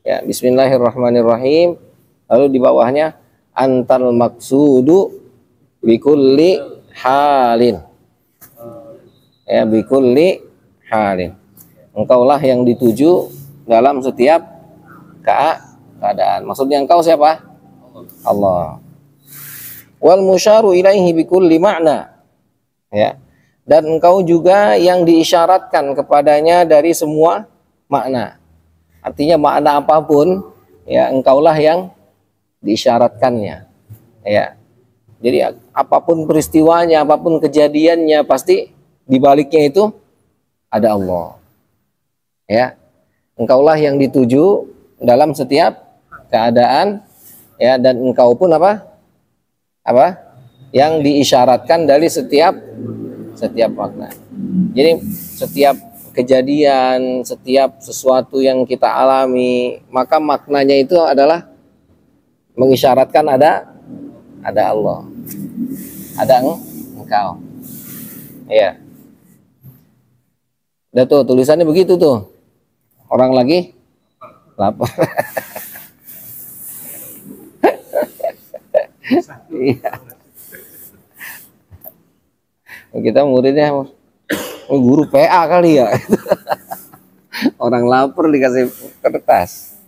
Ya, bismillahirrahmanirrahim. Lalu di bawahnya antal maksudu bikulli halin. Ya, bikulli halin. Engkaulah yang dituju dalam setiap keadaan. Maksudnya engkau siapa? Allah. Wal musyaru ilaihi bikulli makna. Ya. Dan engkau juga yang diisyaratkan kepadanya dari semua makna. Artinya makna apapun, ya engkaulah yang diisyaratkannya. Ya. Jadi apapun peristiwanya, apapun kejadiannya, pasti di baliknya itu ada Allah. Ya. Engkaulah yang dituju dalam setiap keadaan, ya, dan engkau pun apa? Yang diisyaratkan dari setiap makna. Jadi setiap kejadian, setiap sesuatu yang kita alami, maka maknanya itu adalah mengisyaratkan ada Allah, ada engkau. Ya. Udah tuh tulisannya begitu tuh. Orang lagi lapar. Iya. Kita muridnya guru PA kali ya. Orang lapar dikasih kertas.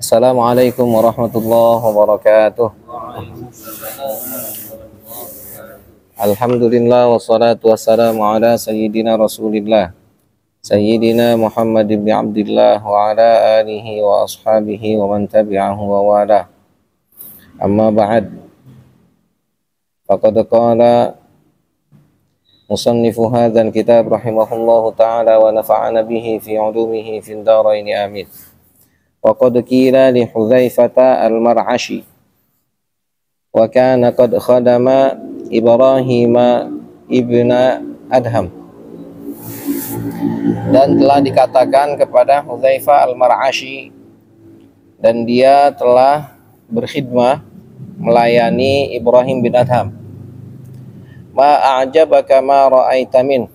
Assalamualaikum warahmatullahi wabarakatuh. Alhamdulillah wassalatu wassalamu ala sayyidina Rasulillah Sayyidina Muhammad ibn Abdullah wa ala alihi wa ashabihi wa man tabi'ahu wa wala. Amma ba'd. Faqad qala musannifu hadzal kitab rahimahullahu ta'ala wa nafa'ana bihi fi 'ulumihi fid dharain amin. Wa qad qila li Hudzaifah al-Mar'ashi wa kana qad khadama Ibrahim ibn Adham. Dan telah dikatakan kepada Hudzaifah al-Mar'ashi, dan dia telah berkhidmah melayani Ibrahim bin Adham. Ma a'jabaka ma ra'aita min.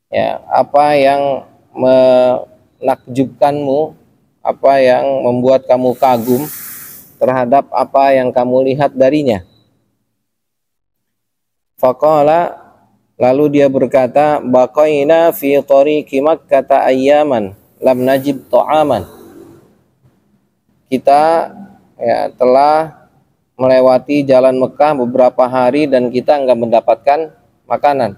Ya, apa yang menakjubkanmu, apa yang membuat kamu kagum terhadap apa yang kamu lihat darinya. Faqala, lalu dia berkata, baqaina fi tariqi Makkah ayyaman lam najib ta'aman. Kita telah melewati jalan Mekah beberapa hari dan kita enggak mendapatkan makanan.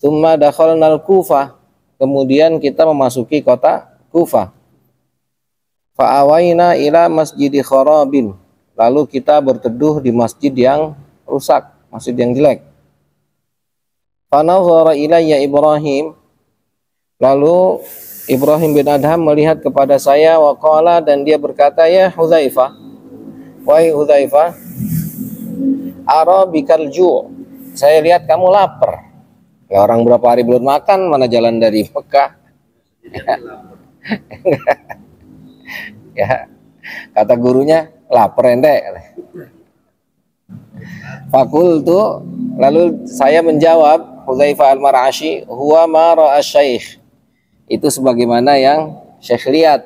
Tsumma dakhalnal Kufah, kemudian kita memasuki kota Kufah. Fa awaina ila masjidi kharabin, lalu kita berteduh di masjid yang rusak, masjid yang jelek. Fa nazara ilayya Ibrahim, lalu Ibrahim bin Adham melihat kepada saya, wa qala, dan dia berkata, ya Hudzaifah, wahai Hudzaifah, ara bikal ju', saya lihat kamu lapar. Ya, orang berapa hari belum makan, mana jalan dari Mekah. Ya, kata gurunya, lapar ente. Fakultu, lalu saya menjawab, Hudzaifah al-Mar'ashi, huwa ma ra'a syekh, itu sebagaimana yang Syekh lihat.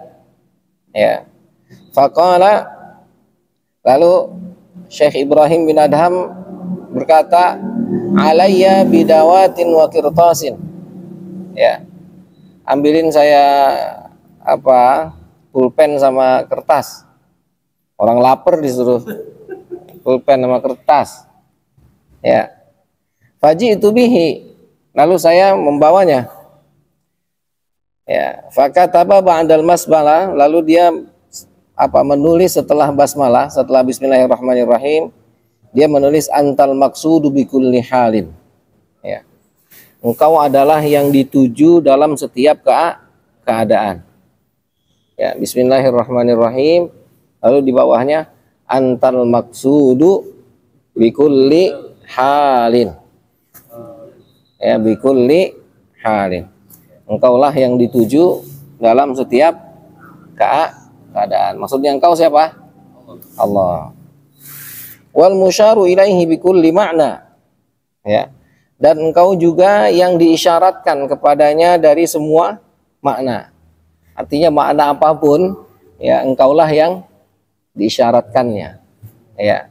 Ya. Faqala, lalu Syekh Ibrahim bin Adham berkata, alayya bidawatin wa qirtasin. Ya. Ambilin saya pulpen sama kertas. Orang lapar disuruh pulpen sama kertas. Ya. Faji itu bihi, lalu saya membawanya. Ya, fakataba ba'dal masbalah, lalu dia menulis setelah basmalah, setelah bismillahirrahmanirrahim, dia menulis antal maksudu bikulli halin. Ya. Engkau adalah yang dituju dalam setiap keadaan. Ya, bismillahirrahmanirrahim. Lalu di bawahnya antal maksudu bikulli halin. Ya, bikulli halin. Engkaulah yang dituju dalam setiap keadaan. Maksudnya engkau siapa? Allah. Wal musyaru ilaihi bikulli makna. Ya. Dan engkau juga yang diisyaratkan kepadanya dari semua makna. Artinya makna apapun ya engkaulah yang diisyaratkannya. Ya.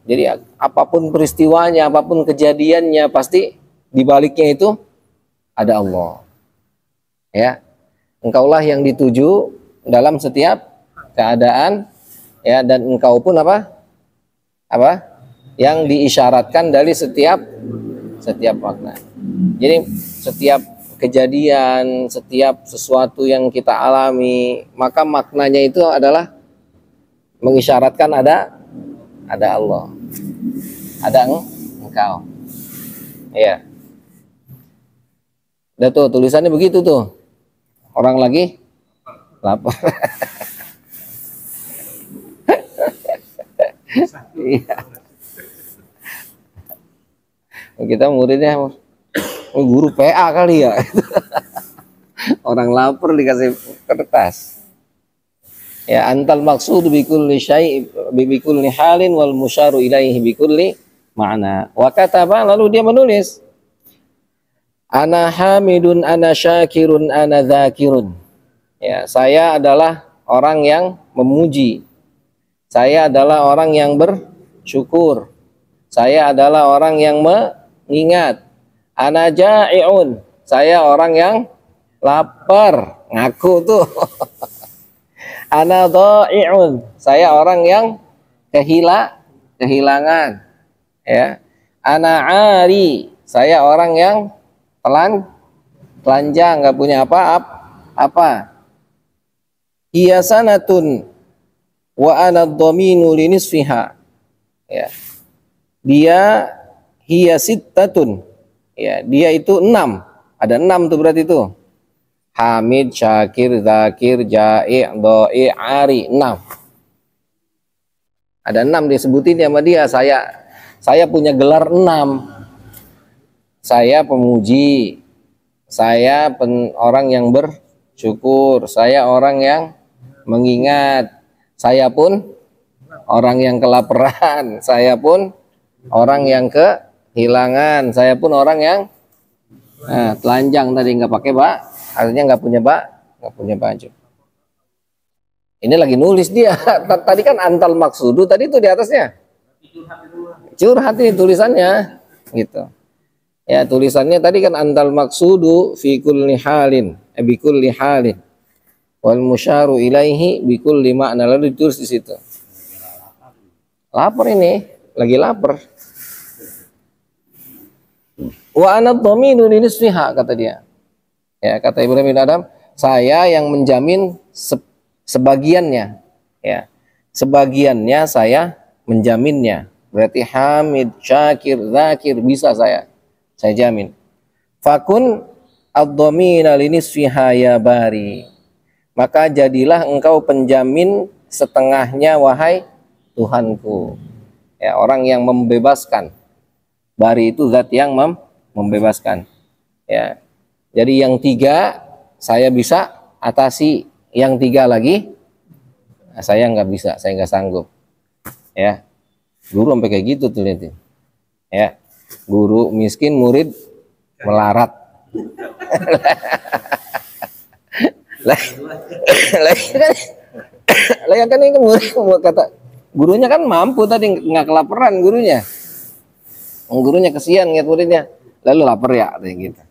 Jadi apapun peristiwanya, apapun kejadiannya, pasti di baliknya itu ada Allah. Ya. Engkaulah yang dituju dalam setiap keadaan, ya, dan engkau pun apa? Yang diisyaratkan dari setiap makna. Jadi setiap kejadian, setiap sesuatu yang kita alami, maka maknanya itu adalah mengisyaratkan ada Allah, ada engkau. Ya. Udah tuh tulisannya begitu tuh. Orang lagi lapar. Iya. Kita muridnya guru PA kali ya. Orang lapar dikasih kertas. Ya, antal maksud bikulli syai' bikulli halin wal musyaru ilaihi bikulli ma'na. Wa kataba, lalu dia menulis, ana hamidun, ana syakirun, ana dzakirun. Ya, saya adalah orang yang memuji. Saya adalah orang yang bersyukur. Saya adalah orang yang mengingat. Ana ja'iun, saya orang yang lapar, ngaku tuh. Ana dha'i'un, saya orang yang kehilangan. Ya. Ana 'ari, saya orang yang telanjang, nggak punya apa-apa. Hiya sanatun wa ana dhaminu linisfiha. Ya. Dia hiya sittatun. Ya, dia itu 6. Ada 6 tuh berarti itu. Hamid, Syakir, Zakir, Ja'i', Dha'i', Ari, 6. Ada 6 disebutin sama dia. Saya punya gelar 6. Saya pemuji. Saya orang yang bersyukur. Saya orang yang mengingat. Saya pun orang yang kelaparan. Saya pun orang yang kehilangan. Saya pun orang yang telanjang tadi, nggak pakai artinya nggak punya baju. Ini lagi nulis dia. Tadi kan antal maksudu, tadi itu di atasnya curhat ini tulisannya gitu. Ya, tulisannya tadi kan antal maksudu fi kulli halin, bi kulli halin wal musyaru ilaihi bi kulli ma'na, lalu ditulis di situ. Lapar ini, lagi lapar. Wa ana dhaminu linisfiha, kata dia. Ya, kata Ibrahim bin Adam, saya yang menjamin sebagiannya. Ya. Sebagiannya saya menjaminnya. Berarti Hamid, Syakir, Zakir bisa saya jamin. Fakun ad-dhamina linisfiha ya bari. Maka jadilah engkau penjamin setengahnya, wahai Tuhanku. Ya, orang yang membebaskan. Bari itu zat yang membebaskan. Ya. Jadi yang 3 saya bisa atasi, yang 3 lagi saya nggak bisa, saya nggak sanggup. Ya, guru sampai kayak gitu tuh lihat. Ya, guru miskin, murid melarat. Lagi kan ini murid kata gurunya kan mampu tadi, nggak kelaparan gurunya. Gurunya kesian ngeliat muridnya, lalu lapar ya, kayak gitu.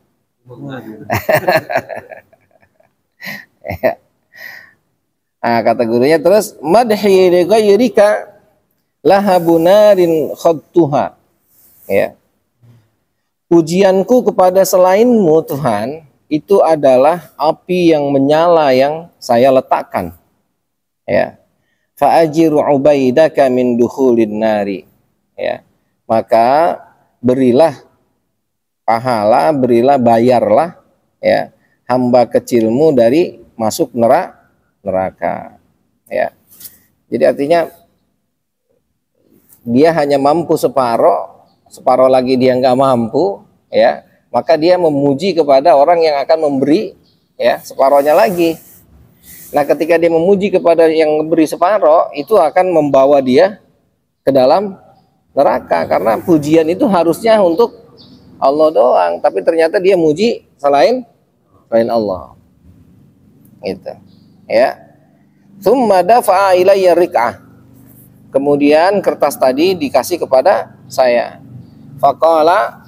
Nah, kata gurunya terus, madhi li ghayrika lahabunarin khadtuha. Ya. Pujianku kepada selainmu Tuhan itu adalah api yang menyala yang saya letakkan. Ya. Fa ajiru ubaidaka min dukhulin nari. Ya. Maka berilah pahala, berilah, bayarlah ya hamba kecilmu dari masuk neraka. Ya. Jadi artinya dia hanya mampu separuh lagi dia nggak mampu, ya. Maka dia memuji kepada orang yang akan memberi ya separuhnya lagi. Nah, ketika dia memuji kepada yang memberi separuh, itu akan membawa dia ke dalam neraka, karena pujian itu harusnya untuk Allah doang, tapi ternyata dia muji selain Allah. gitu. Ya. Tsumma dafa'a ilayya rik'ah. Kemudian kertas tadi dikasih kepada saya. Faqala,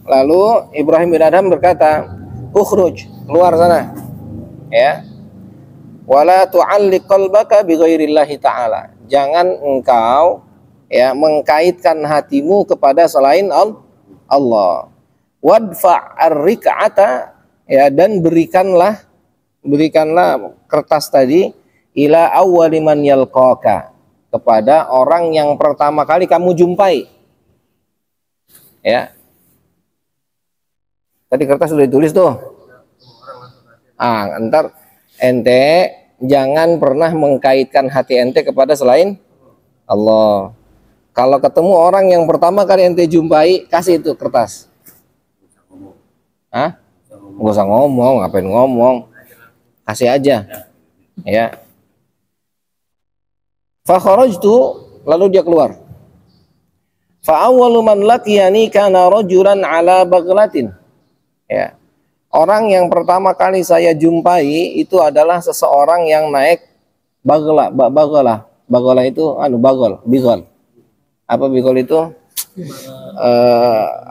lalu Ibrahim bin Adham berkata, "Ukhruj, keluar sana." Ya. Wala tu'alliq qalbaka bi ghairillahi ta'ala. Jangan engkau ya mengkaitkan hatimu kepada selain Allah. Wadfa' ar-rik'ata, ya, dan berikanlah kertas tadi ila awwali man yalqaka, kepada orang yang pertama kali kamu jumpai. Ya. Tadi kertas sudah ditulis tuh. Ntar ente jangan pernah mengkaitkan hati ente kepada selain Allah. Kalau ketemu orang yang pertama kali ente jumpai, kasih itu kertas. Nggak usah ngomong, ngapain ngomong? Kasih aja. Ya. Fa kharajtu, lalu dia keluar. Fa awwalu man laqiyani kana rajulan ala baghlatin. Ya. Orang yang pertama kali saya jumpai itu adalah seseorang yang naik bagla. Bagla itu bigol. Apa bigol itu?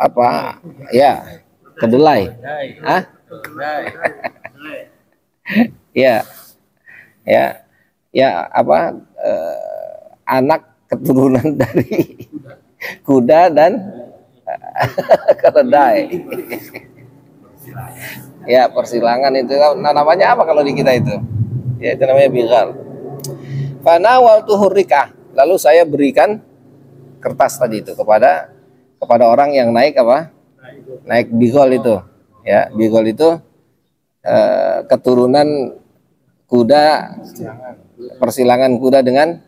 Apa? Ya, kedelai. Ya. Ya. Ya, apa? Anak keturunan dari kuda dan keledai. Ya, persilangan itu. Nah, namanya apa kalau di kita itu? Ya, itu namanya bigal. Fanawaltuhu rik'ah. Lalu saya berikan kertas tadi itu kepada orang yang naik apa? Naik bigol itu. Ya, bigol itu keturunan kuda, persilangan kuda dengan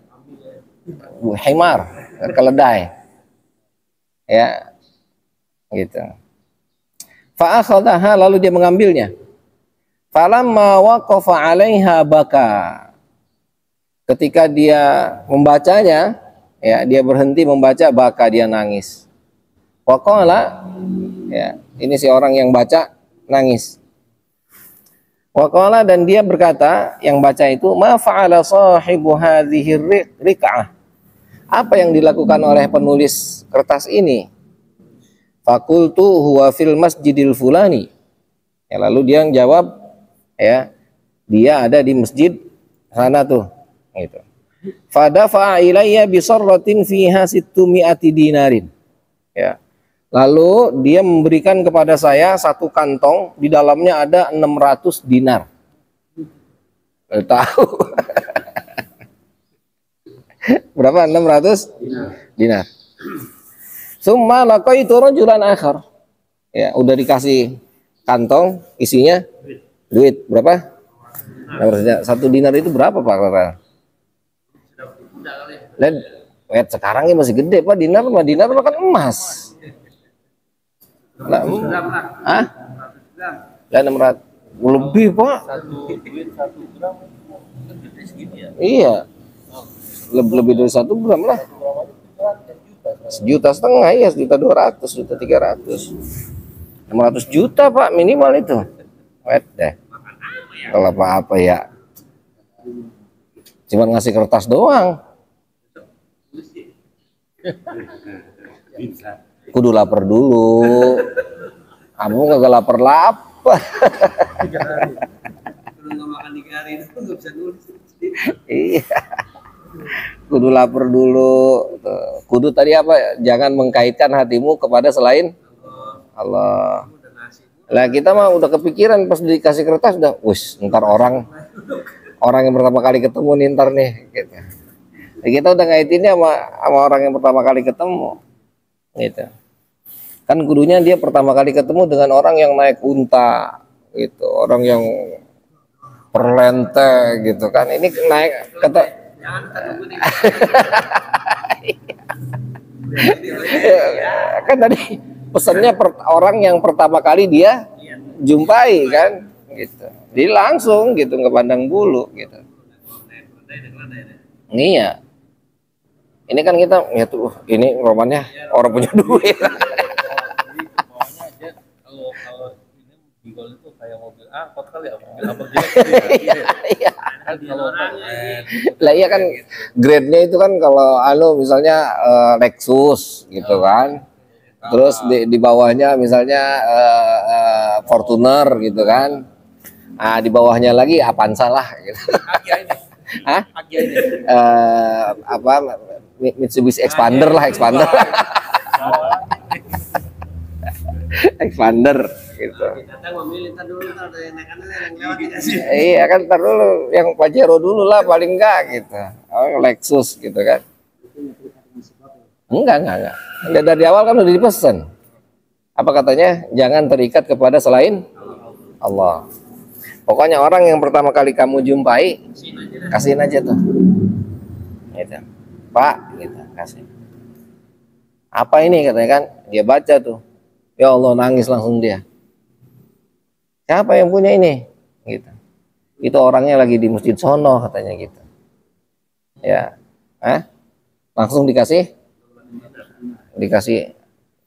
himar, keledai. Ya. Gitu. Fa'akhadhaha, lalu dia mengambilnya. Falamma waqafa 'alaiha baka. Ketika dia membacanya, ya, dia berhenti membaca, baka, dia nangis. Waqala, ya, ini si orang yang baca nangis. Waqala, dan dia berkata, yang baca itu, ma fa'ala sahibu hadhihi rik'ah. Apa yang dilakukan oleh penulis kertas ini? Fakultu huwa fil masjidil fulani. Ya, lalu dia jawab, ya, dia ada di masjid sana tuh, gitu. Fadafa'a ilayya bisarratin fiha 600 dinarin. Ya. Lalu dia memberikan kepada saya satu kantong, di dalamnya ada 600 dinar. Tahu? Berapa? 600 dinar. Summa laqaitu rajulan akhar. Ya, udah dikasih kantong, isinya duit. Berapa? Satu dinar itu berapa, Pak? Dan sekarang ini masih gede, Pak. Dinar kan emas. Lah, 600 lebih, Pak. Satu gram gede segini ya? Iya. Lebih dari 1 gram lah. 1,5 juta, ya, 1.200.000, 1.300.000. 600 juta, Pak, minimal itu. Deh. Kalau apa-apa ya. Cuma ngasih kertas doang. Kudu lapar dulu. Kamu nggak lapar-lapar. Iya. Kudu lapar dulu. Kudu tadi apa? Jangan mengkaitkan hatimu kepada selain Allah. Lah kita mah udah kepikiran pas dikasih kertas udah, ntar orang yang pertama kali ketemu nih ntar nih. Gitu. Nah, kita udah ngaitinnya sama orang yang pertama kali ketemu. Gitu. Kan kudunya dia pertama kali ketemu dengan orang yang naik unta, gitu, orang yang perlente, gitu kan. Ini naik kata. Kan tadi pesannya orang yang pertama kali dia jumpai kan, gitu. Jadi langsung gitu, nggak pandang bulu, gitu. Iya. Ini kan kita ya tuh, ini romannya orang punya duit. Kalau ini bigol itu kayak mobil angkot kali ya, mobil abang jelek. Iya. Kan kalau Lah iya kan grade-nya itu kan kalau misalnya Lexus gitu kan. Terus di bawahnya misalnya Fortuner gitu kan. Ah, di bawahnya lagi Avanza lah gitu. Agia ini. Hah? Agia ini. Apa Mitsubishi Expander lah, Expander. Expander gitu. Iya kan, ntar dulu yang Pajero dulu lah paling enggak gitu. Oh, Lexus gitu kan. Enggak. Dari awal kan udah dipesan. Apa katanya? Jangan terikat kepada selain Allah. Pokoknya orang yang pertama kali kamu jumpai, kasihin aja tuh. Gitu. Pak, gitu, kasih. Apa ini katanya kan? Dia baca tuh. Ya Allah, nangis langsung dia. Siapa yang punya ini? Gitu. Itu orangnya lagi di masjid sono katanya gitu. Ya. Langsung dikasih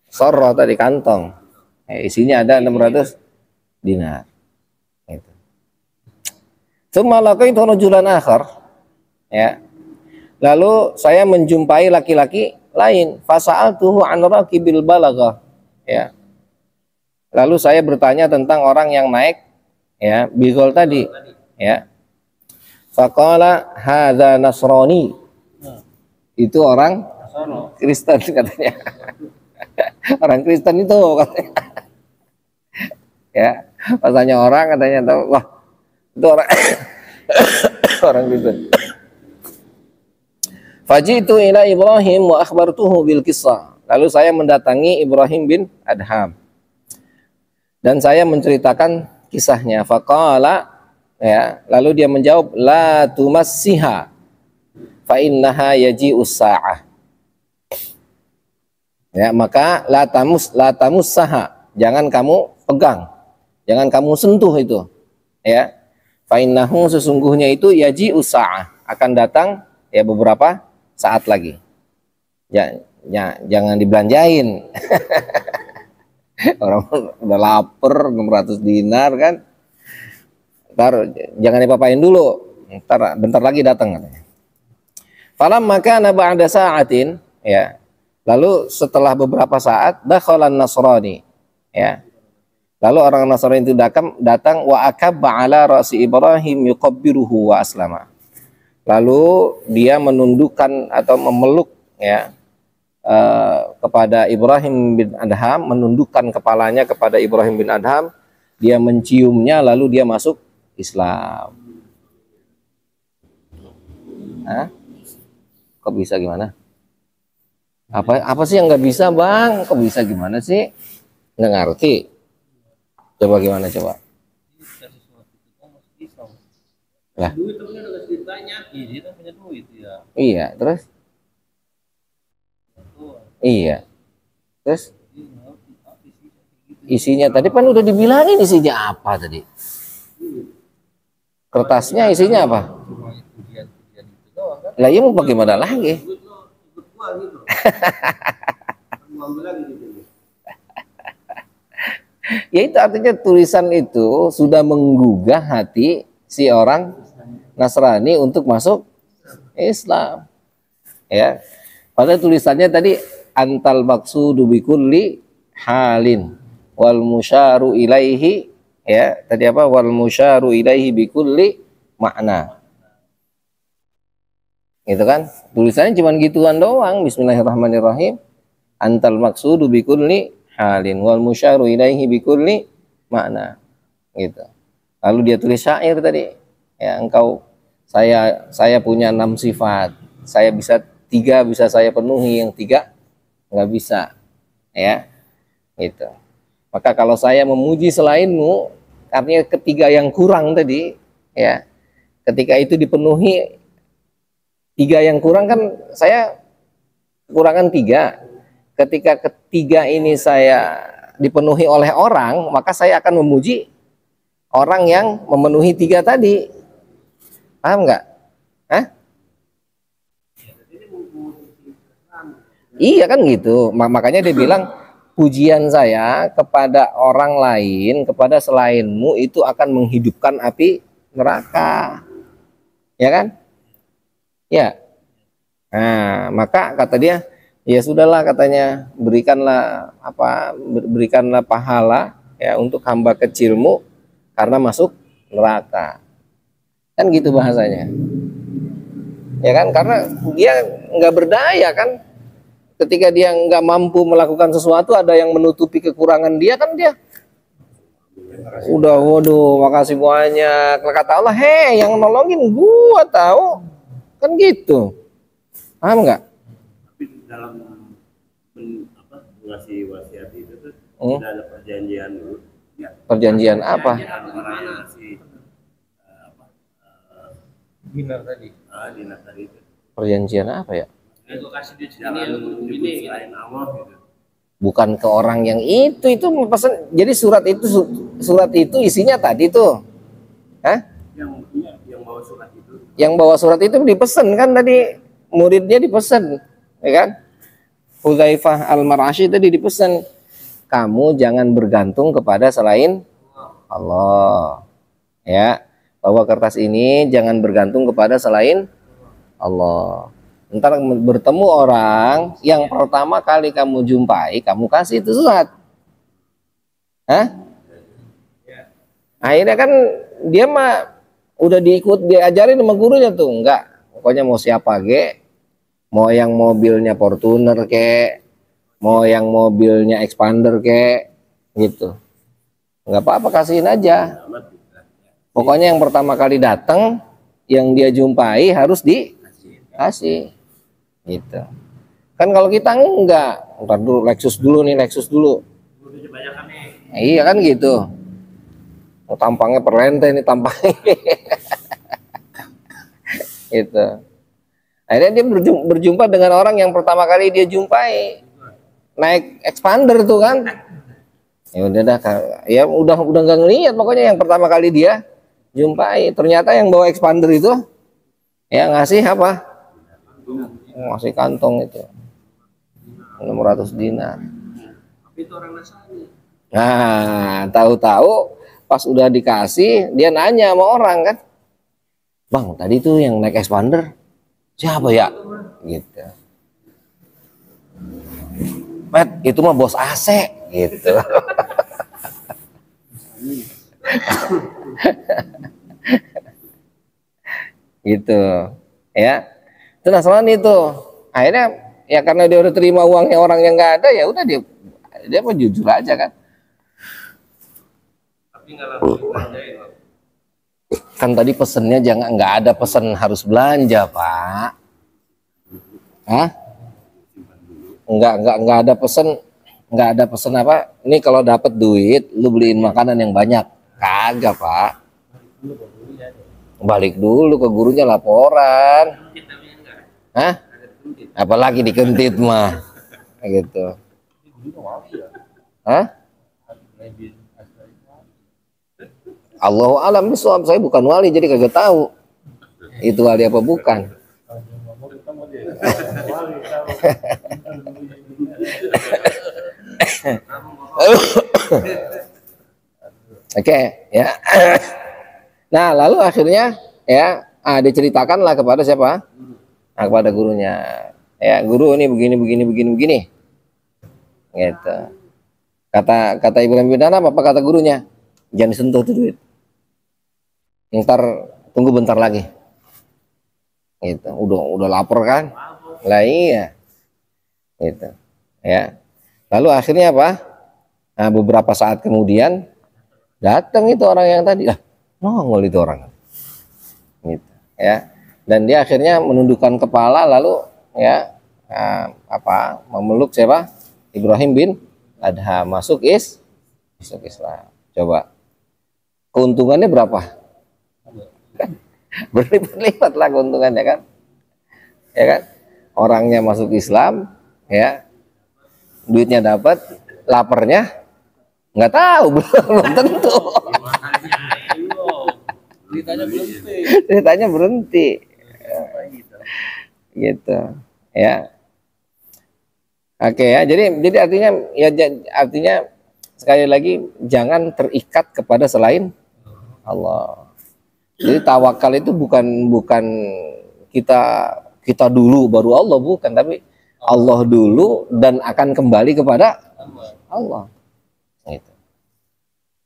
sorot tadi kantong. Isinya ada 600 dinar. Gitu. Tsumma laqaitu rajulan akhar. Ya. Lalu saya menjumpai laki-laki lain. Fasa'altuhu an raqibil balaghah. Ya. Lalu saya bertanya tentang orang yang naik ya bigol tadi ya. Faqala hadza nasrani. Itu orang Kristen katanya. Orang Kristen itu katanya. Ya, pas tanya orang katanya tahu, wah itu orang orang Kristen. Fajitu ila Ibrahim wa akhbartuhu bil qissah. Lalu saya mendatangi Ibrahim bin Adham dan saya menceritakan kisahnya. Faqala, ya, lalu dia menjawab, la tumassiha fa innaha yaji'us sa'ah. Ya, maka la tamussaha, jangan kamu pegang, jangan kamu sentuh itu. Ya. Fa innahu, sesungguhnya itu yaji'us sa'ah, akan datang ya beberapa saat lagi. Ya, jangan dibelanjain. Orang udah lapar 600 dinar kan. Ntar jangan dipapain dulu. Bentar lagi datang katanya. Falam maka ba'da sa'atin, ya. Lalu setelah beberapa saat dakhalan Nasrani, ya. Lalu orang Nasrani itu datang wa akabba ala ra'si Ibrahim yuqabbiruhu wa aslama. Lalu dia menundukkan atau memeluk ya kepada Ibrahim bin Adham, menundukkan kepalanya kepada Ibrahim bin Adham, dia menciumnya lalu dia masuk Islam. Hah? Kok bisa gimana? Apa sih yang nggak bisa bang? Kok bisa gimana sih? Nggak ngerti. Coba gimana coba? Lah. Duit temennya udah kasih ditanya. Iya, dia kan punya duit ya. Iya, terus? Iya. Terus isinya tadi kan udah dibilangin isinya apa tadi? Kertasnya isinya apa? Lah iya mau bagaimana lagi? Ya itu artinya tulisan itu sudah menggugah hati si orang Nasrani untuk masuk Islam. Ya. Padahal tulisannya tadi antal maqsudu bikulli halin wal musyaru ilaihi, ya tadi apa, wal musyaru ilaihi bikulli makna, gitu kan, tulisannya cuma gituan doang. Bismillahirrahmanirrahim, antal maqsudu bikulli halin wal musyaru ilaihi bikulli makna, gitu. Lalu dia tulis syair tadi, ya engkau, saya punya 6 sifat, saya bisa 3 bisa saya penuhi, yang 3 nggak bisa, ya gitu. Maka kalau saya memuji selainmu, artinya ketiga yang kurang tadi, ya ketika itu dipenuhi 3 yang kurang, kan saya kekurangan 3. Ketika ketiga ini saya dipenuhi oleh orang, maka saya akan memuji orang yang memenuhi 3 tadi. Paham nggak? Hah? Iya kan gitu. Makanya dia bilang pujian saya kepada orang lain, kepada selainmu itu akan menghidupkan api neraka. Ya kan? Ya. Nah, maka kata dia, ya sudahlah katanya, berikanlah pahala ya untuk hamba kecilmu karena masuk neraka. Kan gitu bahasanya. Ya kan? Karena dia nggak berdaya kan. Ketika dia nggak mampu melakukan sesuatu, ada yang menutupi kekurangan dia, kan dia udah, waduh, makasih banyak. Kata Allah, hei, yang nolongin gua tahu, kan gitu. Paham nggak? Tapi dalam ngasih wasiat itu tuh tidak ada perjanjian dulu. Ya. Perjanjian apa? Orang yang ngasih Dinar tadi. dinar tadi itu. Perjanjian apa ya? Gue kasih duit segini, Jangan lu menyebut gini. selain Allah gitu. Bukan ke orang yang itu pesan. Jadi surat itu isinya tadi tuh. Hah? Yang bawa surat itu. Yang bawa surat itu dipesan kan tadi, muridnya dipesan, ya kan? Hudzaifah al-Mar'ashi tadi dipesan, kamu jangan bergantung kepada selain Allah. Ya, bawa kertas ini jangan bergantung kepada selain Allah. Ntar bertemu orang yang pertama kali kamu jumpai, kamu kasih itu surat. Hah? Akhirnya kan dia mah udah diajarin sama gurunya tuh, enggak. Pokoknya mau siapa ge, mau yang mobilnya Fortuner ke, mau yang mobilnya Expander ke, gitu. Enggak apa-apa, kasihin aja. Pokoknya yang pertama kali datang, yang dia jumpai harus dikasih. Gitu. Kan kalau kita enggak, ntar dulu Lexus dulu. Iya kan gitu. Oh, tampangnya perlente ini tampangnya. Gitu. Akhirnya dia berjumpa dengan orang yang pertama kali dia jumpai naik Expander tuh kan. Ya udah dah, ya udah nggak ngeliat, pokoknya yang pertama kali dia jumpai ternyata yang bawa Expander itu ya ngasih apa? Ngasih kantong itu 600 dinar. Tapi itu orang Nasrani. Nah, tahu-tahu pas udah dikasih dia nanya sama orang kan, bang tadi tuh yang naik Expander siapa ya? Gitu. Met, itu mah bos AC gitu. Gitu ya. Itu Nasrani itu. Akhirnya ya karena dia udah terima uangnya orang yang nggak ada, ya udah dia mau jujur aja kan. Tapi nggak langsung dibelanjain. Kan tadi pesennya jangan, nggak ada pesan harus belanja, Pak. Hah? Nggak ada pesan apa? Ini kalau dapat duit, lu beliin makanan yang banyak. Kagak, Pak. Balik dulu ke gurunya laporan. Hah? Apalagi dikentit mah. Gitu. Hah? Allahu alam bisawab, saya bukan wali jadi kagak tahu itu wali apa bukan. Oke, ya. Nah, lalu akhirnya ya diceritakanlah kepada siapa? Nah, kepada gurunya. Ya, guru ini begini. Gitu. Kata Ibrahim bin Adham, apa kata gurunya? Jangan disentuh tuh duit. Ntar tunggu bentar lagi. Gitu. Udah lapar kan? Lah iya. Gitu. Ya. Lalu akhirnya apa? Nah, beberapa saat kemudian datang itu orang yang tadi. Lah, nongol itu orang. Gitu. Ya. Dan dia akhirnya menundukkan kepala lalu ya memeluk siapa? Ibrahim bin Adham, masuk Islam. Coba. Keuntungannya berapa? Berlipat-lipat lah keuntungannya kan, ya kan? Orangnya masuk Islam, ya, duitnya dapat, laparnya nggak tahu, belum tentu. Ceritanya berhenti, gitu, ya. Oke ya. Jadi artinya ya artinya sekali lagi jangan terikat kepada selain Allah. Jadi tawakal itu bukan kita dulu baru Allah, bukan, tapi Allah dulu dan akan kembali kepada Allah. Itu.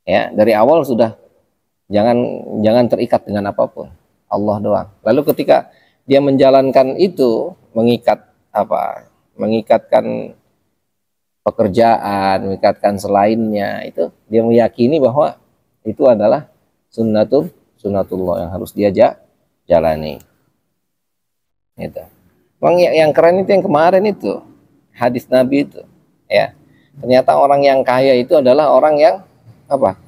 Ya, dari awal sudah jangan terikat dengan apapun. Allah doang. Lalu ketika dia menjalankan itu, mengikatkan pekerjaan, mengikatkan selainnya, itu dia meyakini bahwa itu adalah sunnatullah yang harus dia jalani. Itu. Yang keren itu yang kemarin itu hadis Nabi itu, ya. Ternyata orang yang kaya itu adalah orang yang apa?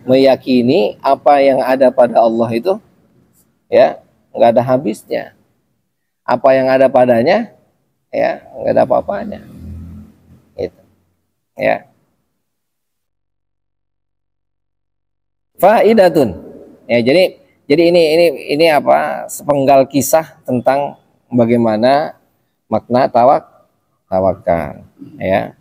Meyakini apa yang ada pada Allah itu, ya, nggak ada habisnya. Apa yang ada padanya, ya, nggak ada apa-apanya. Itu, ya. Faidatun. Ya, jadi ini apa? Sepenggal kisah tentang bagaimana makna tawakal, ya.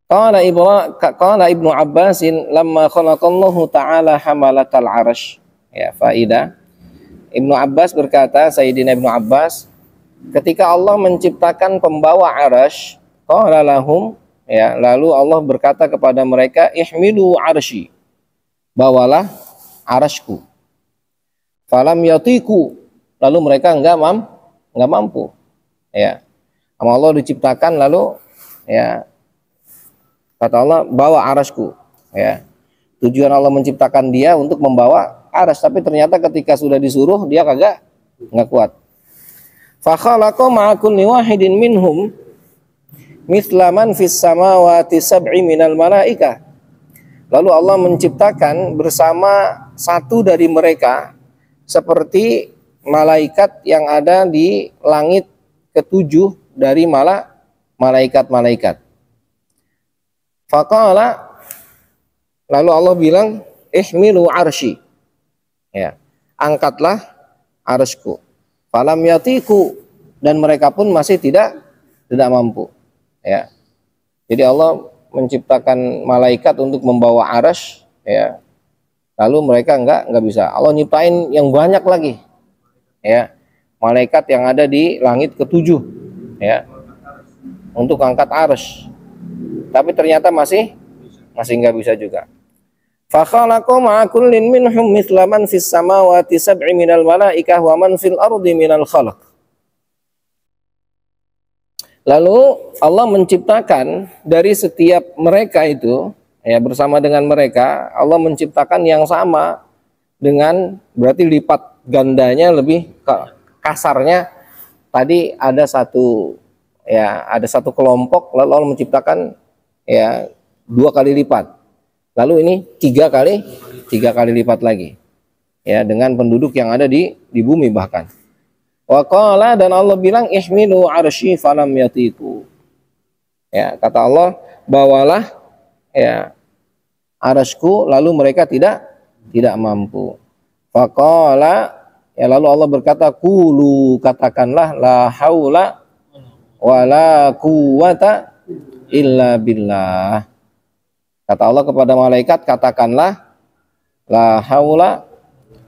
Qala Ibnu Abbasin lamma khalaqallahu ta'ala hamalatal arash. Ya, faidah. Ibnu Abbas berkata, Sayyidina Ibnu Abbas, ketika Allah menciptakan pembawa arash, qala lahum, ya, lalu Allah berkata kepada mereka, ihmilu arsy, bawalah arashku. Falam yatiku, lalu mereka enggak mampu. Ya. Sama Allah diciptakan, lalu ya kata Allah, bawa arashku. Ya. Tujuan Allah menciptakan dia untuk membawa arash, tapi ternyata ketika sudah disuruh dia nggak kuat. Fa khalaqa ma'a kulli wahidin minhum mithla man fis samawati sab'i minal malaikah. Lalu Allah menciptakan bersama satu dari mereka seperti malaikat yang ada di langit ketujuh dari malaikat-malaikat. Faqala, lalu Allah bilang, ihmilu arsy, ya, angkatlah arasku. Falam yatiku, dan mereka pun masih tidak mampu, ya. Jadi Allah menciptakan malaikat untuk membawa arasy, ya. Lalu mereka enggak bisa. Allah nyiptain yang banyak lagi, ya, malaikat yang ada di langit ketujuh, ya, untuk angkat arasy. Tapi ternyata masih nggak bisa juga. Fa khalaqa ma'a kullin minhum mithla man fis samawati sab'i minal malaikah wa man fil ardi minal khalq. Lalu Allah menciptakan dari setiap mereka itu, ya, bersama dengan mereka Allah menciptakan yang sama dengan, berarti lipat gandanya lebih kasarnya. Tadi ada satu kelompok, lalu Allah menciptakan, ya, 2 kali lipat. Lalu ini 3 kali lipat lagi, ya, dengan penduduk yang ada di bumi bahkan. Wa qala, dan Allah bilang, ihmilu arsy falam yatiku. Ya, kata Allah, bawalah, ya, arasku, lalu mereka tidak mampu. Faqala, ya, lalu Allah berkata, qulu, katakanlah, la haula wala quwwata illa billah. Kata Allah kepada malaikat, katakanlah, la haula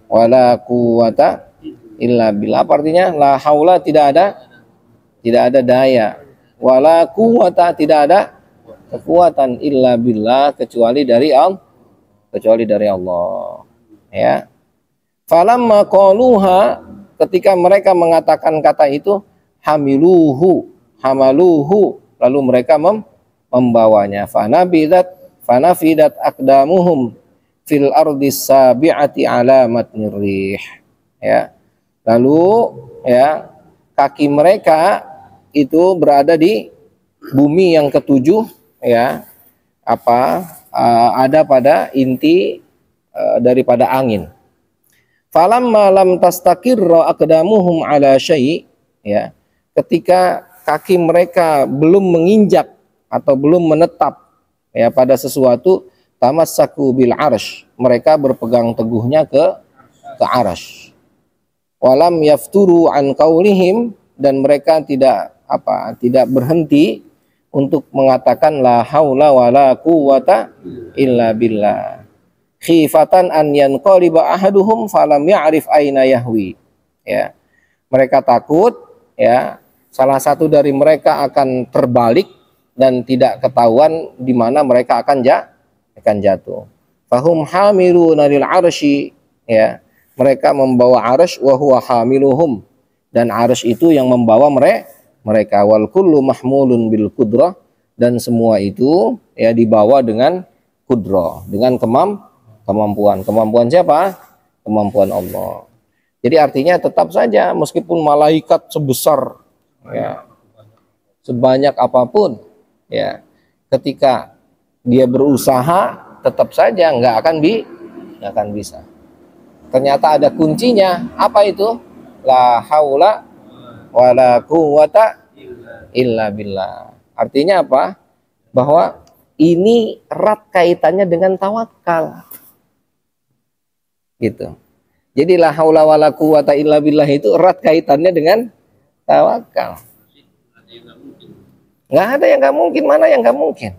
wala quwwata illa billah. Apa artinya? La haula, tidak ada daya, wala quwwata, tidak ada kekuatan, illa billah, kecuali dari Allah. Ya. Falamma qaluha, ketika mereka mengatakan kata itu, hamaluhu, lalu mereka membawanya. Fanafidat aqdamuhum fil ardi sabi'ati alamat nirih. Ya. Lalu, ya, kaki mereka itu berada di bumi yang ketujuh, ya, ada pada inti daripada angin. Falamma lam tastaqirra aqdamuhum ala syai', ya, ketika kaki mereka belum menginjak atau belum menetap, ya, pada sesuatu, tamassaku bil arsh, mereka berpegang teguhnya ke arsh. Walam yafturu an qaulihim, dan mereka tidak tidak berhenti untuk mengatakan la haula wala quwata illa billah. Khifatan an yanqaliba ahaduhum falam ya'rif aina yahwi. Ya. Mereka takut ya, salah satu dari mereka akan terbalik dan tidak ketahuan di mana mereka akan jatuh. Fahum hamiluna lil arsy, ya. Mereka membawa arsy wa huwa hamiluhum, dan arsy itu yang membawa mereka. Wal kullu mahmulun bil qudrah, dan semua itu ya dibawa dengan qudrah, dengan kemampuan. Kemampuan siapa? Kemampuan Allah. Jadi artinya tetap saja meskipun malaikat sebesar ya, sebanyak apapun ya, ketika dia berusaha tetap saja nggak akan bisa. Ternyata ada kuncinya. Apa itu? La haula wala quwata illa billah. Artinya apa? Bahwa ini erat kaitannya dengan tawakal. Gitu. Jadi la haula wala quwata illa billah itu erat kaitannya dengan tawakal. Nggak ada yang nggak mungkin. Mana yang nggak mungkin?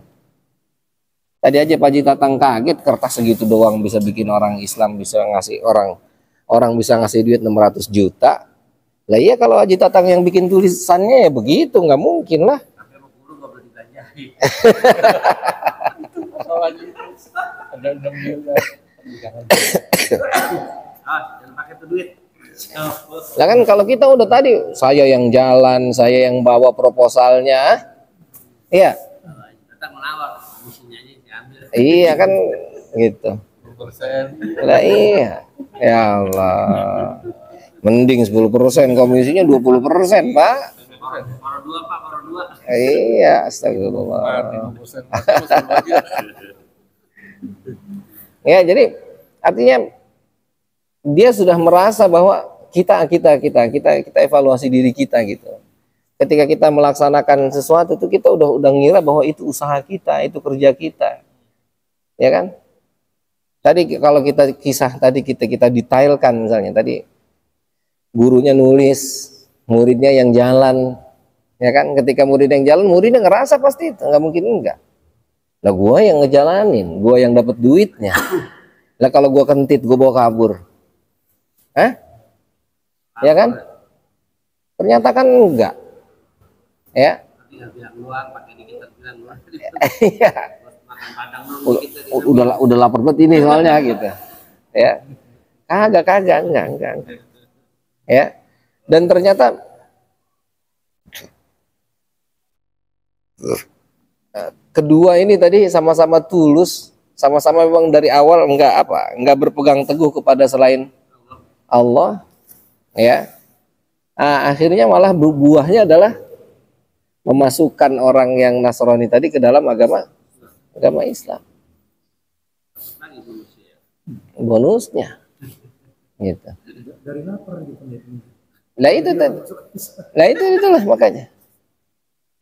Tadi aja Pak Haji Tatang kaget, kertas segitu doang bisa bikin orang Islam bisa ngasih orang bisa ngasih duit 600 juta. Lah iya, kalau Haji Tatang yang bikin tulisannya ya begitu, nggak mungkin lah. Sampai mau guru nggak boleh dibelanjain. Ada 6 miliar. Jangan pakai tuh duit. Lah kan kalau kita udah tadi, saya yang jalan, saya yang bawa proposalnya, iya. Tetap melawar, musuhnya aja diambil. Iya kan, gitu. Lah iya, ya Allah. Mending 10%, komisinya 20%, Pak. Paro 2, Pak, paro 2. Iya, astagfirullah. Ya, jadi artinya dia sudah merasa bahwa kita evaluasi diri kita gitu. Ketika kita melaksanakan sesuatu itu kita udah ngira bahwa itu usaha kita, itu kerja kita. Ya kan? Tadi kalau kita kisah tadi kita detailkan, misalnya tadi gurunya nulis, muridnya yang jalan, ya kan? Ketika murid yang jalan, muridnya ngerasa pasti itu, nggak mungkin enggak. Lah gua yang ngejalanin, gua yang dapat duitnya. Lah kalau gua kentit, gua bawa kabur, ya kan? Ternyata kan enggak, ya. Tinggal bilang luang, pakai dikit bilang luang. Iya. Makan padang dulu gitu. Udah lapar banget ini soalnya gitu, ya. Kagak, enggak. Ya, dan ternyata kedua ini tadi sama-sama tulus, sama-sama memang dari awal enggak berpegang teguh kepada selain Allah, ya. Nah, akhirnya malah buahnya adalah memasukkan orang yang Nasrani tadi ke dalam agama Islam. Bonusnya, gitu. Dari lapar gitu. Lah itu tadi. Lah itulah makanya.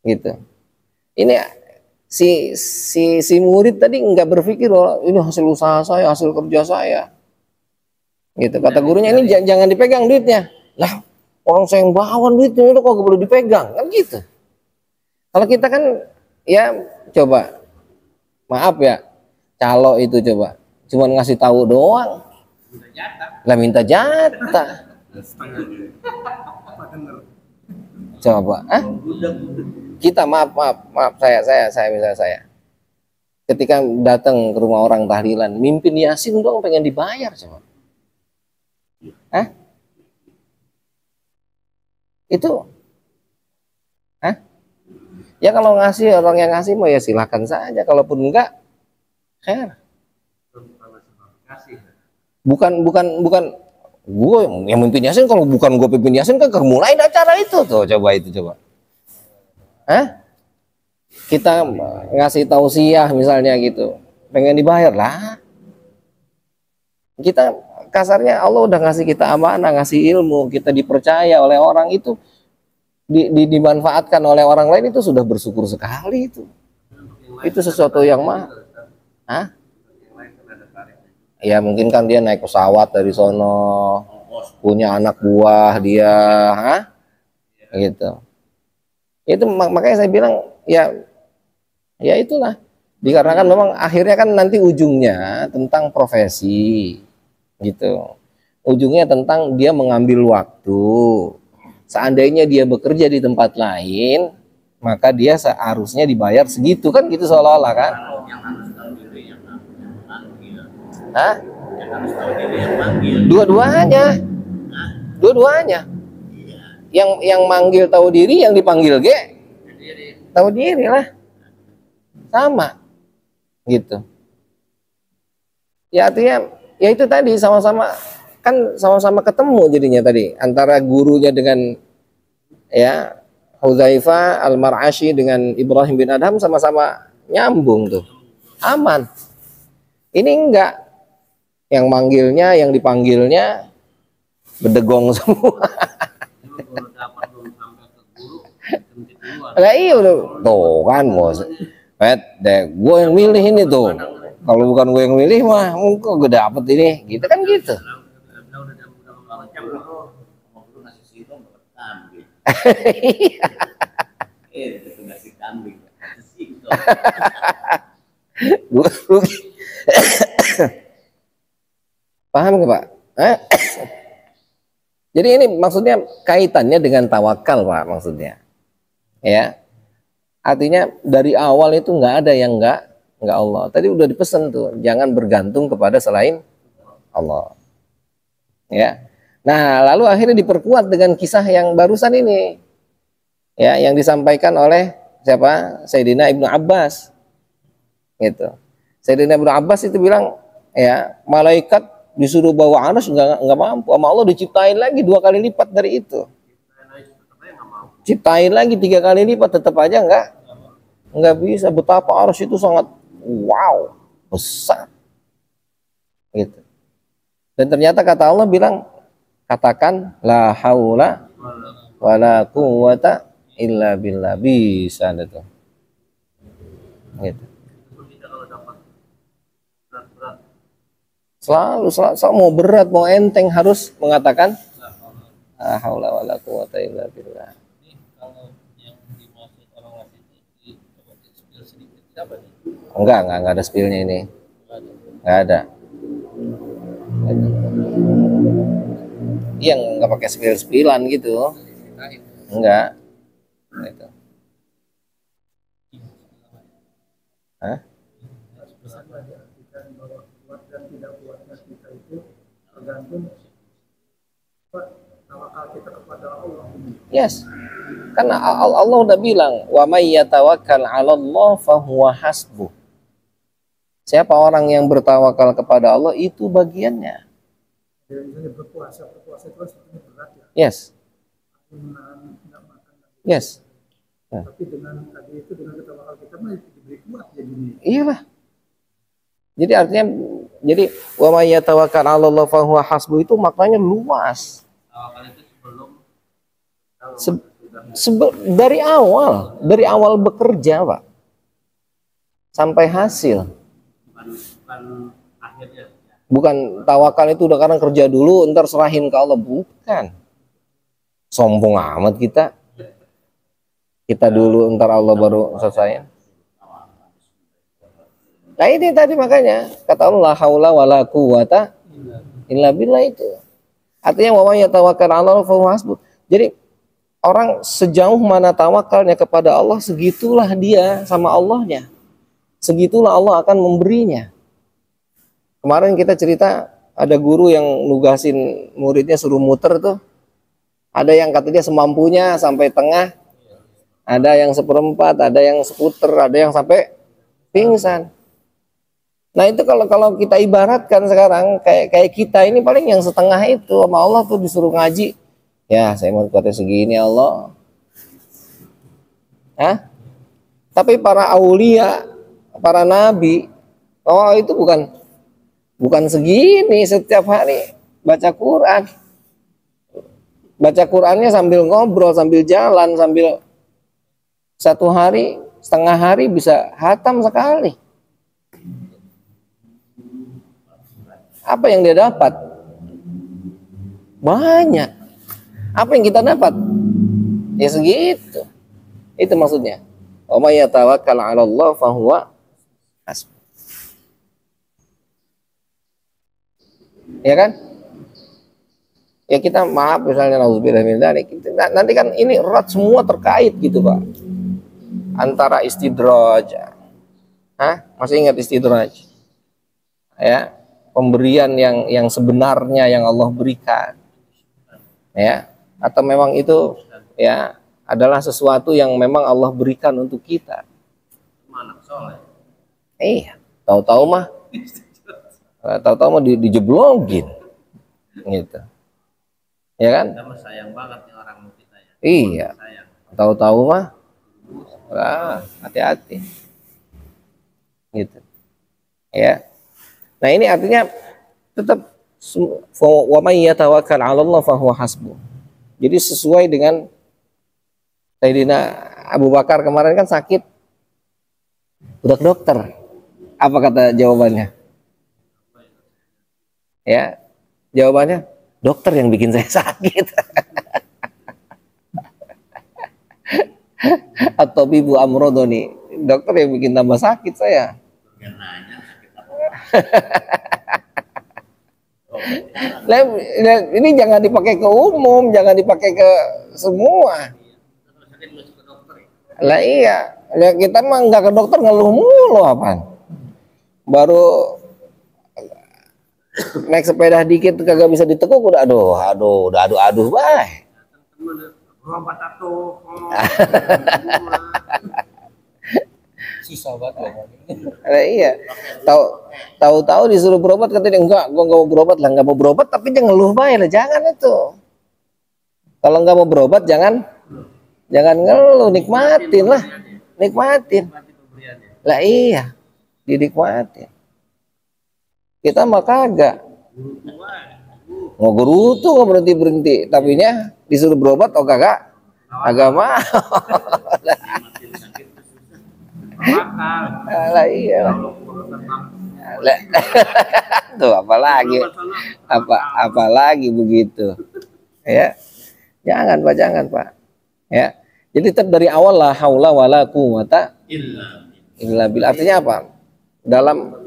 Gitu. Ini si murid tadi nggak berpikir bahwa ini hasil usaha saya, hasil kerja saya. Gitu. Kata gurunya, ini jangan dipegang duitnya. Lah, orang saya yang bawa duitnya itu kok boleh dipegang, kan gitu. Kalau kita kan ya coba, maaf ya, calo itu coba cuman ngasih tahu doang. Lah minta jatah. Coba, kita maaf saya ketika datang ke rumah orang tahlilan, mimpin yasin doang pengen dibayar coba. Itu, ya kalau ngasih orang yang ngasih mau ya silakan saja, kalaupun enggak, khair. Bukan gue yang mimpin yasin, kalau bukan gue pimpin yasin kan kemulain acara itu tuh, coba. Kita ngasih tausiah misalnya gitu, pengen dibayar lah. Kita kasarnya Allah udah ngasih kita amanah, ngasih ilmu, kita dipercaya oleh orang itu, dimanfaatkan oleh orang lain, itu sudah bersyukur sekali itu. Itu sesuatu yang ya mungkin kan dia naik pesawat dari sono, punya anak buah dia, gitu. Itu makanya saya bilang ya itulah, dikarenakan memang akhirnya kan nanti ujungnya tentang profesi gitu, ujungnya tentang dia mengambil waktu. Seandainya dia bekerja di tempat lain, maka dia seharusnya dibayar segitu kan, gitu seolah-olah kan. Yang harus tahu diri yang manggil. Hah? Yang harus tahu diri yang manggil. Dua-duanya. Yang manggil tahu diri, yang dipanggil tahu diri lah, sama gitu. Ya artinya ya itu tadi, sama-sama ketemu jadinya tadi antara gurunya dengan ya Hudzaifah Al-Mar'ashi dengan Ibrahim bin Adham, sama-sama nyambung tuh, aman. Ini enggak, yang manggilnya yang dipanggilnya bedegong semua. Lah iya tuh kan bos, gue yang milih ini tuh. Kalau bukan gue yang milih mah, kok gue dapet ini, gitu kan gitu. Paham nggak Pak? Jadi ini maksudnya kaitannya dengan tawakal Pak, maksudnya. Ya, artinya dari awal itu nggak ada yang nggak Allah. Tadi udah dipesan tuh, jangan bergantung kepada selain Allah. Ya, nah lalu akhirnya diperkuat dengan kisah yang barusan ini, ya, yang disampaikan oleh siapa? Sayyidina Ibnu Abbas. Gitu. Sayyidina Ibnu Abbas itu bilang, ya, malaikat disuruh bawa arsy nggak mampu, sama Allah diciptain lagi 2 kali lipat dari itu. Ciptain lagi 3 kali lipat tetap aja nggak bisa. Betapa arsy itu sangat wow, besar gitu. Dan ternyata kata Allah bilang, katakan la haula wala quwwata illa billah, bisa itu gitu. Selalu mau berat mau enteng harus mengatakan la haula wala quwwata illa billah. Enggak ada spillnya ini. Enggak ada. Yang enggak pakai spill-spillan gitu. Enggak. Itu. Hah? Yes. Karena Allah udah bilang, wa may yatawakkal 'alallah fahuwa hasbuh. Siapa orang yang bertawakal kepada Allah, itu bagiannya. Berpuasa itu berat ya. Yes. Yes. Nah. Tapi dengan tadi itu, dengan tawakal kita mah diberi kuat ya gini. Iyalah. Jadi artinya, jadi wa may yatawakkal 'alallah fahuwa hasbuh itu maknanya luas. Tawakal itu dari awal bekerja Pak, sampai hasil. Bukan tawakal itu udah karena kerja dulu ntar serahin ke Allah, bukan. Sombong amat kita dulu ntar Allah baru selesai. Nah ini tadi makanya kata Allah, haula wala quwwata illa billah, itu artinya wa may yatawakkal 'ala Allah fa huwa hasbuh. Jadi orang sejauh mana tawakalnya kepada Allah, segitulah dia sama Allahnya, segitulah Allah akan memberinya. Kemarin kita cerita ada guru yang nugasin muridnya suruh muter tuh, ada yang kata dia semampunya sampai tengah, ada yang seperempat, ada yang seputer, ada yang sampai pingsan. Nah itu kalau kita ibaratkan sekarang kayak kita ini paling yang setengah itu, sama Allah tuh disuruh ngaji, ya saya mau kuatnya segini Allah. Hah? Tapi para aulia, para nabi, oh itu bukan segini setiap hari baca Quran. Baca Qurannya sambil ngobrol, sambil jalan, sambil satu hari, setengah hari bisa hatam sekali. Apa yang dia dapat? Banyak. Apa yang kita dapat? Ya segitu. Itu maksudnya. Wa may yatawakkal 'ala Allah fahuwa hasbuh. Ya kan? Ya kita maaf misalnya nauzubillah min dzalik. Nanti kan ini erat semua terkait gitu, Pak. Antara istidraj. Masih ingat istidraj? Ya, pemberian yang sebenarnya yang Allah berikan. Ya, atau memang itu ya adalah sesuatu yang memang Allah berikan untuk kita. Iya, tahu-tahu mah dijeblogin gitu. Ya kan? Sayang banget nih orang kita ya. Iya. Tahu-tahu mah hati-hati. Gitu. Ya. Nah, ini artinya tetap wa may yatawakkal 'ala Allah fa huwa hasbuh. Jadi sesuai dengan Sayyidina Abu Bakar kemarin kan sakit. Udah ke dokter. Apa kata jawabannya? Ya. Jawabannya, dokter yang bikin saya sakit. Atau ibu amrodoni, dokter yang bikin tambah sakit saya. Ini jangan dipakai ke umum, jangan dipakai ke semua. Lah iya, kita mah nggak ke dokter ngeluh mulu apaan. Baru naik sepeda dikit kagak bisa ditekuk udah aduh bae. Berobat atuh. Susah banget. Iya. Tahu-tahu disuruh berobat katanya enggak, gua enggak mau berobat lah, enggak mau berobat tapi jangan ngeluh bae lah, jangan itu. Kalau enggak mau berobat jangan ngeluh, nikmatin lah. Nikmatin. Lah iya, dinikmatin. Kita mah kagak. Mau gerutu nggak berhenti, tapi nya disuruh berobat oh kagak, agama. Lah iya. Tuh apalagi begitu. Ya. Jangan Pak. Ya. Jadi tetap dari awal la haula wala quwata illa billah. Artinya apa? Dalam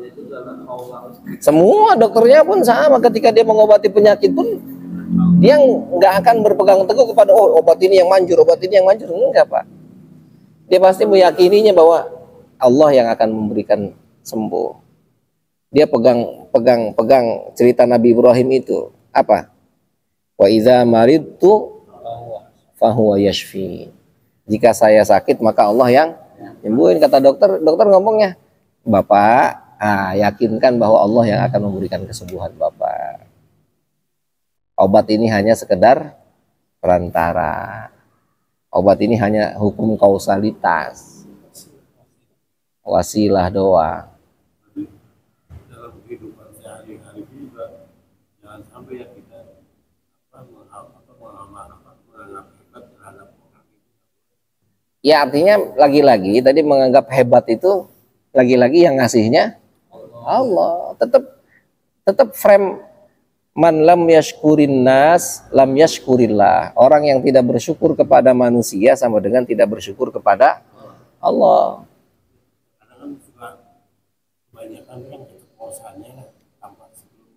semua dokternya pun sama, ketika dia mengobati penyakit pun dia nggak akan berpegang teguh kepada obat ini yang manjur, enggak Pak. Dia pasti meyakininya bahwa Allah yang akan memberikan sembuh. Dia pegang cerita Nabi Ibrahim itu apa? Wa idza maridtu fahuwa yashfi. Jika saya sakit maka Allah yang nyembuhin, kata dokter ngomongnya. Bapak, yakinkan bahwa Allah yang akan memberikan kesembuhan Bapak. Obat ini hanya sekedar perantara. Obat ini hanya hukum kausalitas. Wasilah doang. Dalam kehidupan sehari-hari juga jangan sampai ya kita menganggap hebat terhadap orang itu. Ya artinya lagi-lagi tadi menganggap hebat itu lagi-lagi yang ngasihnya Allah. Tetap frame man lam yashkurin nas lam yashkurillah. Orang yang tidak bersyukur kepada manusia sama dengan tidak bersyukur kepada Allah. Kadang kan suka kebanyakan kan keceplosannya tanpa sebelum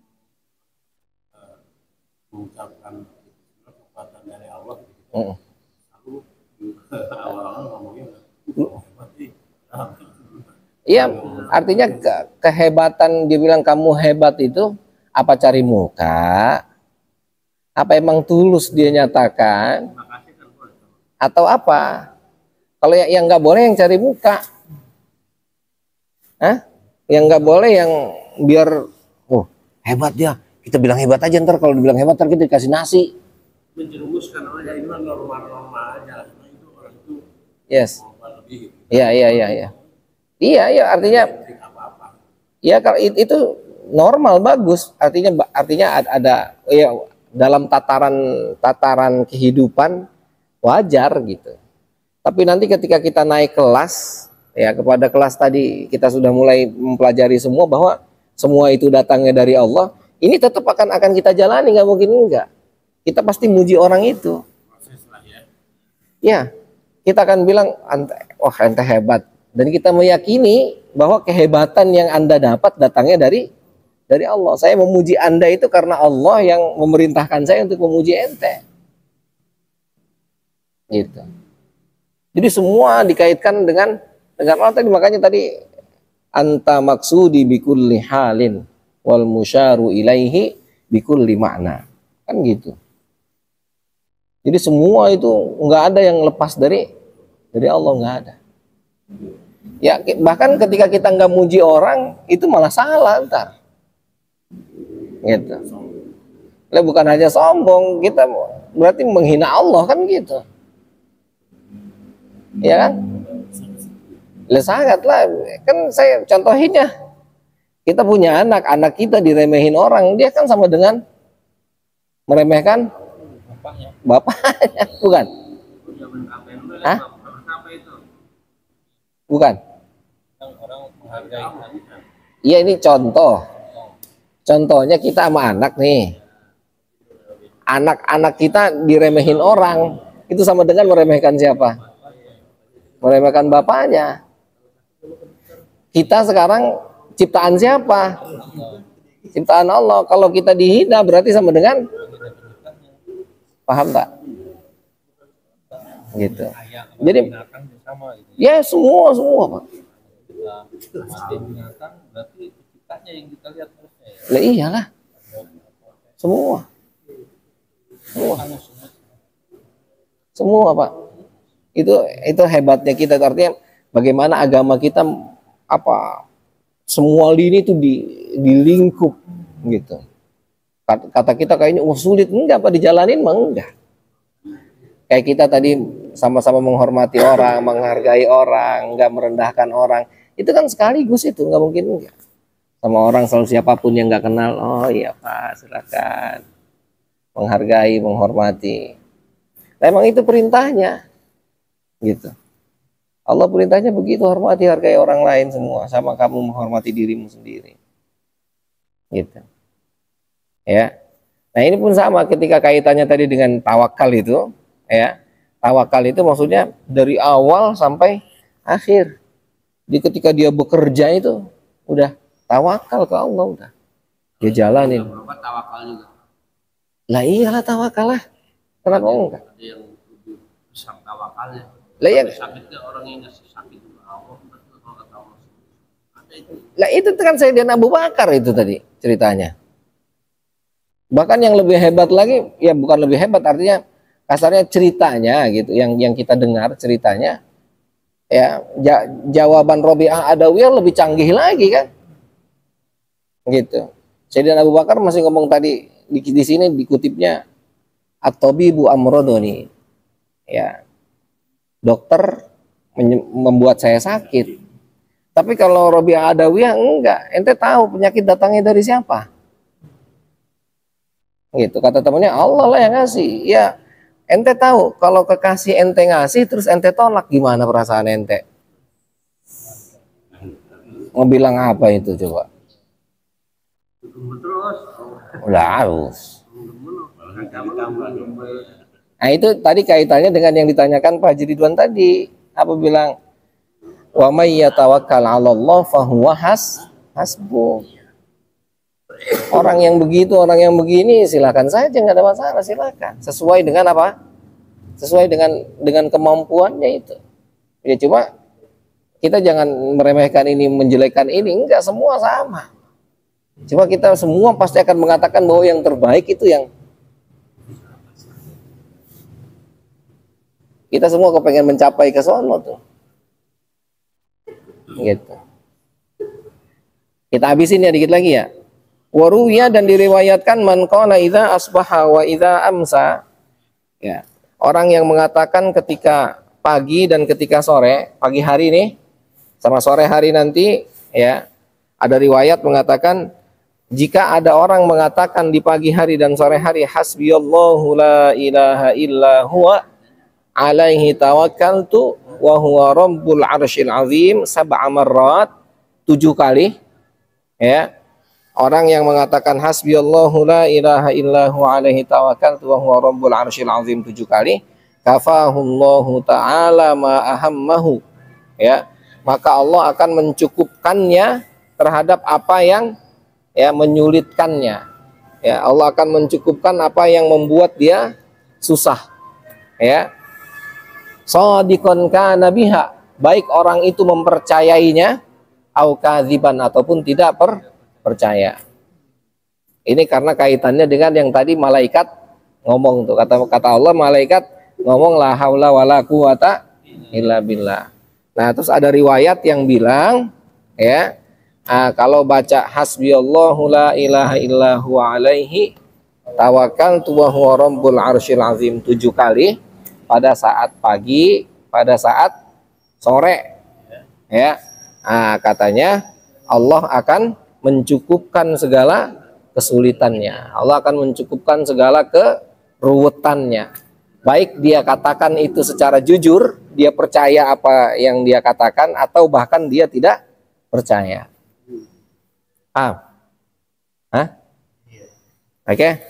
mengucapkan kekuatan dari Allah gitu. Lalu awal-awal ngomongnya hebat sih. Iya, artinya kehebatan, dia bilang kamu hebat itu apa cari muka? Apa emang tulus dia nyatakan? Atau apa? Kalau yang nggak boleh yang cari muka, yang nggak boleh yang biar hebat dia, kita bilang hebat aja, ntar kalau dibilang hebat ntar kita dikasih nasi. Menjerumuskan aja ini mah normal-normal aja. Nah, itu orang itu Yes. lebih. Iya, artinya ya kalau itu normal bagus, artinya ada ya dalam tataran kehidupan wajar gitu. Tapi nanti ketika kita naik kelas ya, kepada kelas tadi kita sudah mulai mempelajari semua bahwa semua itu datangnya dari Allah, ini tetap akan kita jalani, nggak mungkin enggak. Kita pasti muji orang itu. Ya, kita akan bilang, wah ente hebat. Dan kita meyakini bahwa kehebatan yang Anda dapat datangnya dari Allah. Saya memuji Anda itu karena Allah yang memerintahkan saya untuk memuji ente. Gitu. Jadi semua dikaitkan dengan Allah tadi, makanya tadi anta maksudi bikulli halin wal musyaru ilaihi bikulli makna. Kan gitu. Jadi semua itu nggak ada yang lepas dari Allah, nggak ada. Ya bahkan ketika kita nggak muji orang itu malah salah ntar. Gitu. Lah bukan hanya sombong, kita berarti menghina Allah kan gitu. Ya kan? Lah sangat lah. Kan saya contohinnya. Kita punya anak kita diremehin orang, dia kan sama dengan meremehkan bapaknya, bukan? Hah? Bukan. Iya ini contoh. Contohnya kita sama anak nih. Anak-anak kita diremehin orang, itu sama dengan meremehkan siapa? Meremehkan bapaknya. Kita sekarang ciptaan siapa? Ciptaan Allah. Kalau kita dihina berarti sama dengan, paham tak? Gitu. Jadi ya semua Pak. Mati binatang berarti ciptanya yang kita lihat terusnya ya. Lah iyalah. Semua Pak. Itu hebatnya kita, artinya bagaimana agama kita semua lini itu dilingkup gitu. Kata kita kayaknya sulit, enggak apa dijalanin mah enggak. Kayak kita tadi sama-sama menghormati orang, menghargai orang, enggak merendahkan orang. Itu kan sekaligus itu, enggak mungkin enggak. Sama orang selalu siapapun yang enggak kenal, oh iya Pak, silakan. Menghargai, menghormati. Nah, emang itu perintahnya. Gitu. Allah perintahnya begitu, hormati, hargai orang lain semua, sama kamu menghormati dirimu sendiri. Gitu. Ya. Nah, ini pun sama ketika kaitannya tadi dengan tawakal itu, ya. Tawakal itu maksudnya dari awal sampai akhir. Jadi ketika dia bekerja itu udah tawakal ke Allah, udah. Dia jalanin. Tawakal juga. Lah iyalah tawakal lah. Kenapa enggak? Ada yang lebih besar tawakalnya. Lah ya. Sakitnya orang yang ngasih sakit Allah, betul kalau kata Allah. Ada itu. Lah itu kan Sayyidina Abu Bakar itu tadi ceritanya. Bahkan yang lebih hebat lagi, ya bukan lebih hebat, artinya kasarnya ceritanya gitu, yang kita dengar ceritanya, ya jawaban Robi'ah Adawiyah lebih canggih lagi kan, gitu. Sayyidina Abu Bakar masih ngomong tadi di sini dikutipnya At-Tabibu Amrodoni, ya dokter membuat saya sakit. Tapi kalau Robi'ah Adawiyah enggak, ente tahu penyakit datangnya dari siapa? Gitu, kata temannya Allah lah yang ngasih. Ya ente tahu kalau kekasih ente ngasih terus ente tolak, gimana perasaan ente? Mau bilang apa itu coba? Udah harus. Nah itu tadi kaitannya dengan yang ditanyakan Pak Haji Ridwan tadi. Apa bilang? Wa may yatawakkal 'ala Allah fahuwa hasbuh. Orang yang begitu, orang yang begini silakan saja, nggak ada masalah, silakan. Sesuai dengan apa? Sesuai dengan kemampuannya itu. Ya cuma kita jangan meremehkan ini, menjelekkan ini, enggak, semua sama. Cuma kita semua pasti akan mengatakan bahwa yang terbaik itu yang kita semua kepengen mencapai ke sono tuh. Gitu. Kita habisin ya dikit lagi ya. Waruya, dan diriwayatkan man qala idza asbaha wa idza amsa. Ya. Orang yang mengatakan ketika pagi dan ketika sore, pagi hari ini sama sore hari nanti, ya. Ada riwayat mengatakan jika ada orang mengatakan di pagi hari dan sore hari hasbiyallahu la ilaha illa huwa alaihi tawakkaltu wa huwa rabbul arsyil azim sab'a marrat, 7 kali, ya. Orang yang mengatakan hasbiyallahu la ilaha illa huwa alaihi tawakkaltu wa huwa rabbul arsyil azim 7 kali, kafahullahu ta'ala ma ahammahu, ya, maka Allah akan mencukupkannya terhadap apa yang ya menyulitkannya. Ya, Allah akan mencukupkan apa yang membuat dia susah. Ya. Shadiqan kana biha, baik orang itu mempercayainya au kadziban ataupun tidak percaya. Ini karena kaitannya dengan yang tadi malaikat ngomong tuh, kata Allah malaikat ngomong la haula wala quwata illa billah. Nah, terus ada riwayat yang bilang ya, kalau baca hasbiyallahu la ilaha illahu alaihi tawakkaltu wa huwa rabbul arsyil azim 7 kali pada saat pagi, pada saat sore, ya. Katanya Allah akan mencukupkan segala kesulitannya. Allah akan mencukupkan segala keruwetannya. Baik dia katakan itu secara jujur, dia percaya apa yang dia katakan, atau bahkan dia tidak percaya. Oke.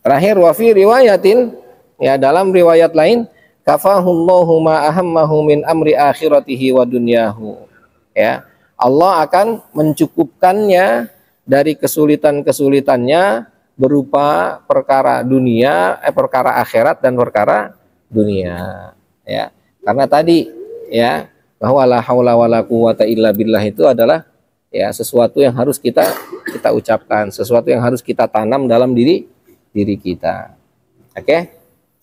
Terakhir, wa fi riwayatin, ya, dalam riwayat lain, kafahullahu ma ahammahu min amri akhiratihi wa dunyahu. Ya, Allah akan mencukupkannya dari kesulitan-kesulitannya berupa perkara dunia, perkara akhirat dan perkara dunia. Ya, karena tadi ya bahwa la haula wala quwata illa billah itu adalah ya sesuatu yang harus kita ucapkan, sesuatu yang harus kita tanam dalam diri kita. Oke,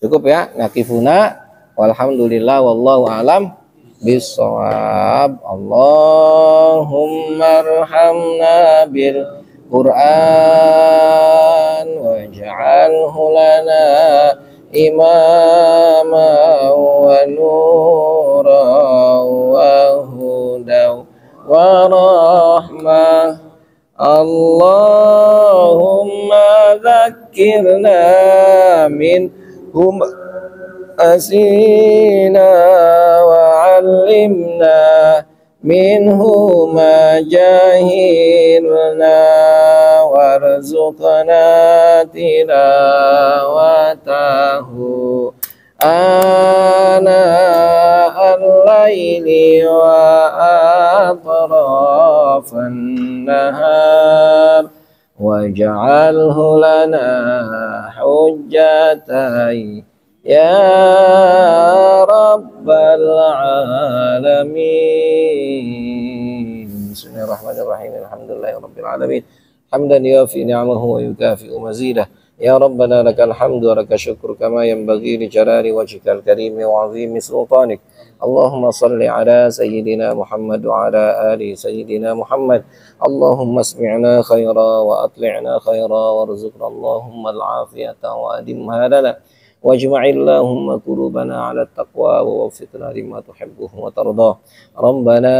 cukup ya. Nakifuna walhamdulillah wallahu alam bisawab. Allahumma arhamna bil Qur'an waj'alhu lana imama wa nura wa huda wa rahmah. Allahumma dzakirna minhum asina wa 'allimna minhu ma jahilna warzuqna tilawatahu ana al-laili wa atrafan nahar waj'alhu lana hujjatai ya rabbal alamin. Bismillahirrahmanirrahim. Alhamdulillahi rabbil alamin. Hamdan yuafi ni'amahu wa yukafi'u mazidah. Ya Rabbana lakal hamdu wa lakal syukru kama yanbaghi li jalali wajhikal karim wa 'azimi sultanik. Allahumma salli ala sayyidina Muhammad wa ala ali sayyidina Muhammad. Allahumma asmi'na khaira wa atli'na khaira warzuqna Allahumma al-afiyata wa adimha lana. Wajma'illahumma qulubana 'ala at-taqwa wa waffiqna lima tuhibbuhu wa tardah. Rabbana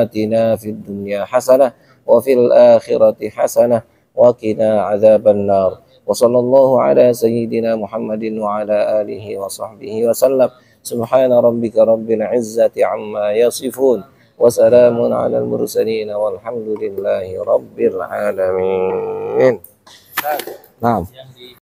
atina fid dunya hasanah wa fil akhirati hasanah wa qina 'adzaban nar. Wa sallallahu ala sayyidina Muhammadin wa ala alihi wa sahbihi wa sallam. Subhana rabbika rabbil izzati amma yasifun wa salamun 'alal mursalin walhamdulillahi rabbil alamin. Naam.